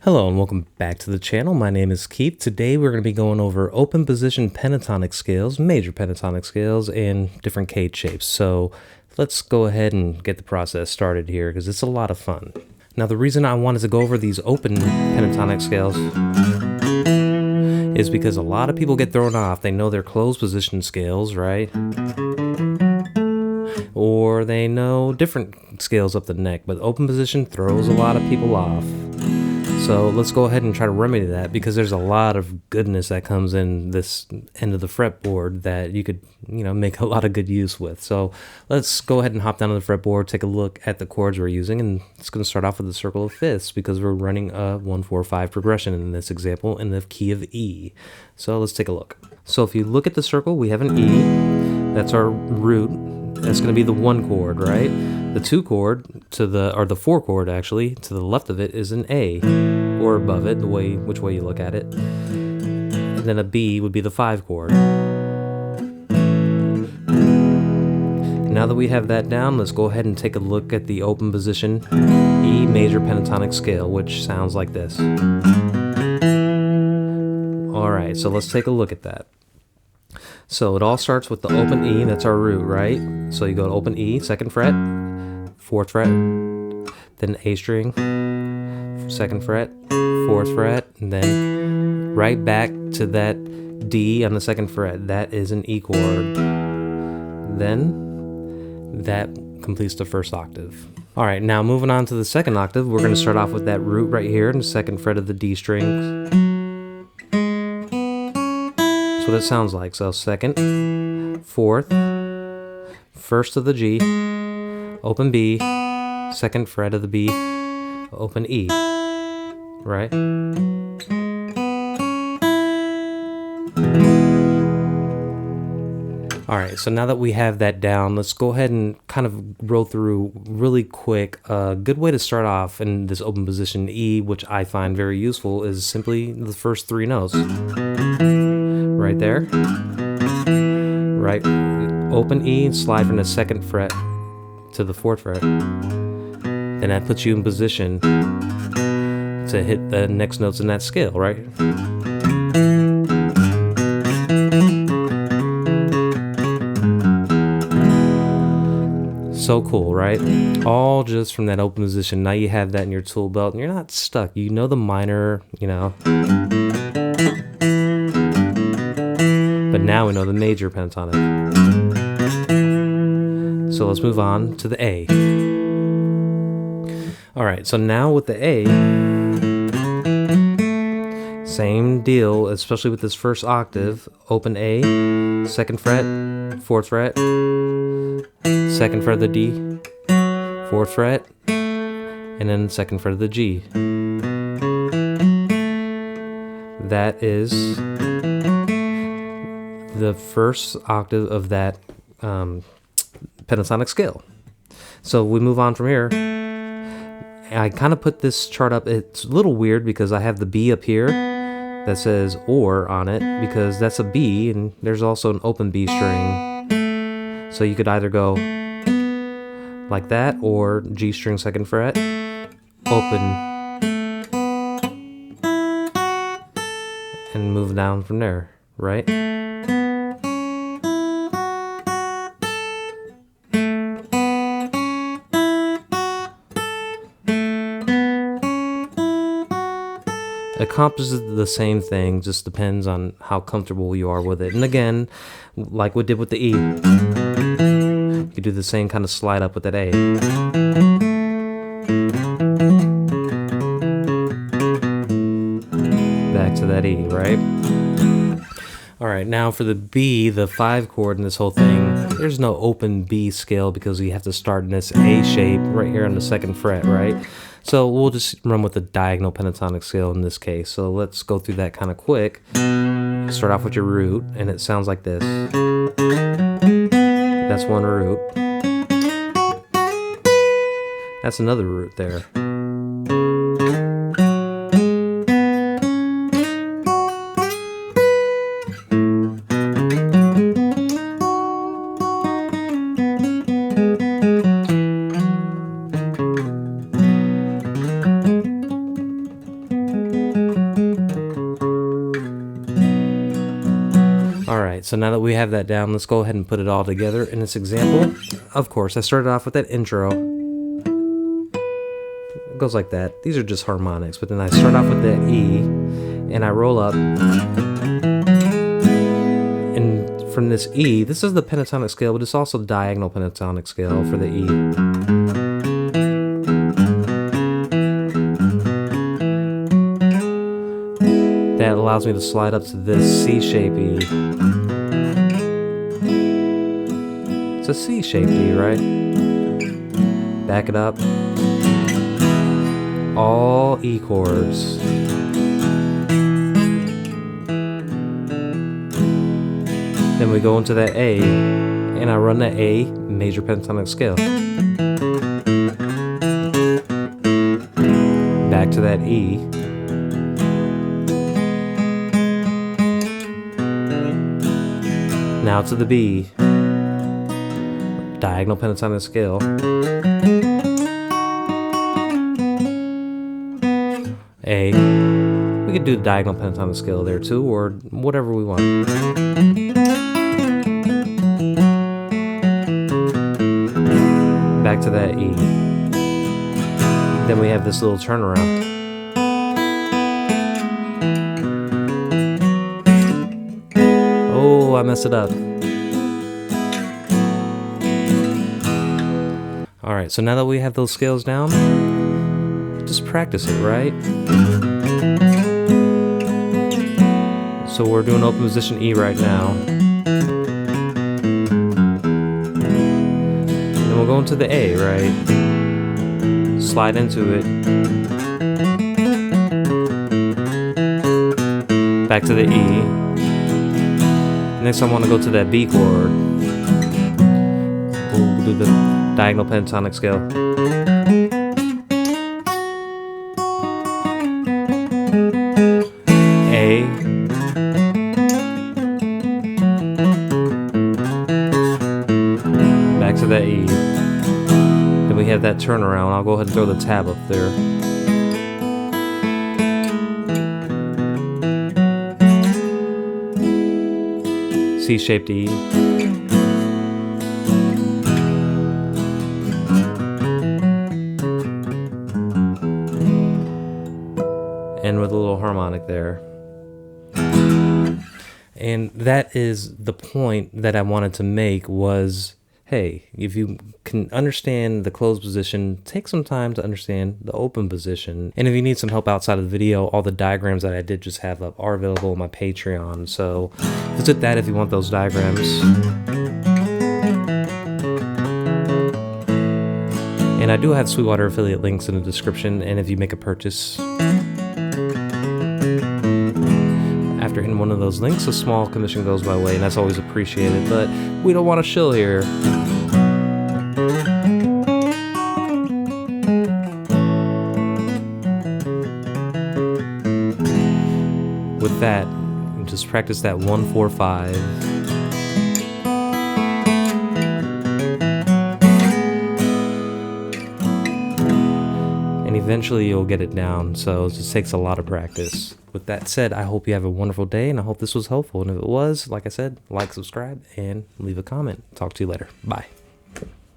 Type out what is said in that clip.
Hello and welcome back to the channel. My name is Keith. Today we're going to be going over open position pentatonic scales, major pentatonic scales, and different cage shapes. So let's go ahead and get the process started here because it's a lot of fun. Now the reason I wanted to go over these open pentatonic scales is because a lot of people get thrown off. They know their closed position scales, right? Or they know different scales up the neck, but open position throws a lot of people off. So let's go ahead and try to remedy that because there's a lot of goodness that comes in this end of the fretboard that you could, make a lot of good use with. So let's go ahead and hop down to the fretboard, take a look at the chords we're using, and it's going to start off with the circle of fifths because we're running a 1-4-5 progression in this example in the key of E. So let's take a look. So if you look at the circle, we have an E. That's our root. That's going to be the 1 chord, right? The 2 chord or the 4 chord actually, to the left of it is an A, or above it, which way you look at it. And then a B would be the 5 chord. Now that we have that down, let's go ahead and take a look at the open position E major pentatonic scale, which sounds like this. Alright, so let's take a look at that. So it all starts with the open E, that's our root, right? So you go to open E, 2nd fret, 4th fret, then A string, 2nd fret, 4th fret, and then right back to that D on the 2nd fret. That is an E chord. Then that completes the 1st octave. Alright, now moving on to the 2nd octave, we're going to start off with that root right here in the 2nd fret of the D string. That's what it sounds like. So 2nd, 4th, 1st of the G, open B, 2nd fret of the B, open E, right? Alright, so now that we have that down, let's go ahead and kind of roll through really quick. A good way to start off in this open position E, which I find very useful, is simply the first 3 notes. Right there, right, open E, slide from the 2nd fret to the 4th fret, then that puts you in position to hit the next notes in that scale, right? So cool, right? All just from that open position. Now you have that in your tool belt and you're not stuck. You know the minor, but now we know the major pentatonic. So let's move on to the A. Alright, so now with the A, same deal, especially with this 1st octave. Open A, 2nd fret, 4th fret, 2nd fret of the D, 4th fret, and then 2nd fret of the G. That is the 1st octave of that pentatonic scale. So we move on from here. I kind of put this chart up. It's a little weird because I have the B up here that says or on it because that's a B and there's also an open B string. So you could either go like that or G string 2nd fret, open, and move down from there, right? It accomplishes the same thing, just depends on how comfortable you are with it. And again, like we did with the E, you do the same kind of slide up with that A. Back to that E, right? Alright, now for the B, the 5 chord in this whole thing, there's no open B scale because you have to start in this A shape right here on the 2nd fret, right? So we'll just run with the diagonal pentatonic scale in this case. So let's go through that kind of quick. Start off with your root, and it sounds like this. That's one root. That's another root there. Alright, so now that we have that down, let's go ahead and put it all together in this example. Of course, I started off with that intro. It goes like that. These are just harmonics, but then I start off with that E, and I roll up. And from this E, this is the pentatonic scale, but it's also the diagonal pentatonic scale for the E. That allows me to slide up to this C-shaped E. It's a C-shaped E, right? Back it up. All E chords. Then we go into that A, and I run that A major pentatonic scale. Back to that E. Now to the B, diagonal pentatonic scale. A, we could do the diagonal pentatonic scale there too, or whatever we want. Back to that E. Then we have this little turnaround. Oh, I messed it up. Alright, so now that we have those scales down, just practice it, right? So we're doing open position E right now. And then we'll go into the A, right? Slide into it. Back to the E. Next I want to go to that B chord. We'll do the diagonal pentatonic scale. A. Back to that E. Then we have that turnaround. I'll go ahead and throw the tab up there. C-shaped E. And with a little harmonic there. And that is the point that I wanted to make was, hey, if you can understand the closed position, take some time to understand the open position. And if you need some help outside of the video, all the diagrams that I did just have up are available on my Patreon. So visit that if you want those diagrams. And I do have Sweetwater affiliate links in the description, and if you make a purchase after hitting one of those links, a small commission goes my way, and that's always appreciated, but we don't want to shill here. With that, just practice that 1-4-5. And eventually you'll get it down, so it just takes a lot of practice. With that said, I hope you have a wonderful day, and I hope this was helpful. And if it was, like I said, like, subscribe, and leave a comment. Talk to you later. Bye.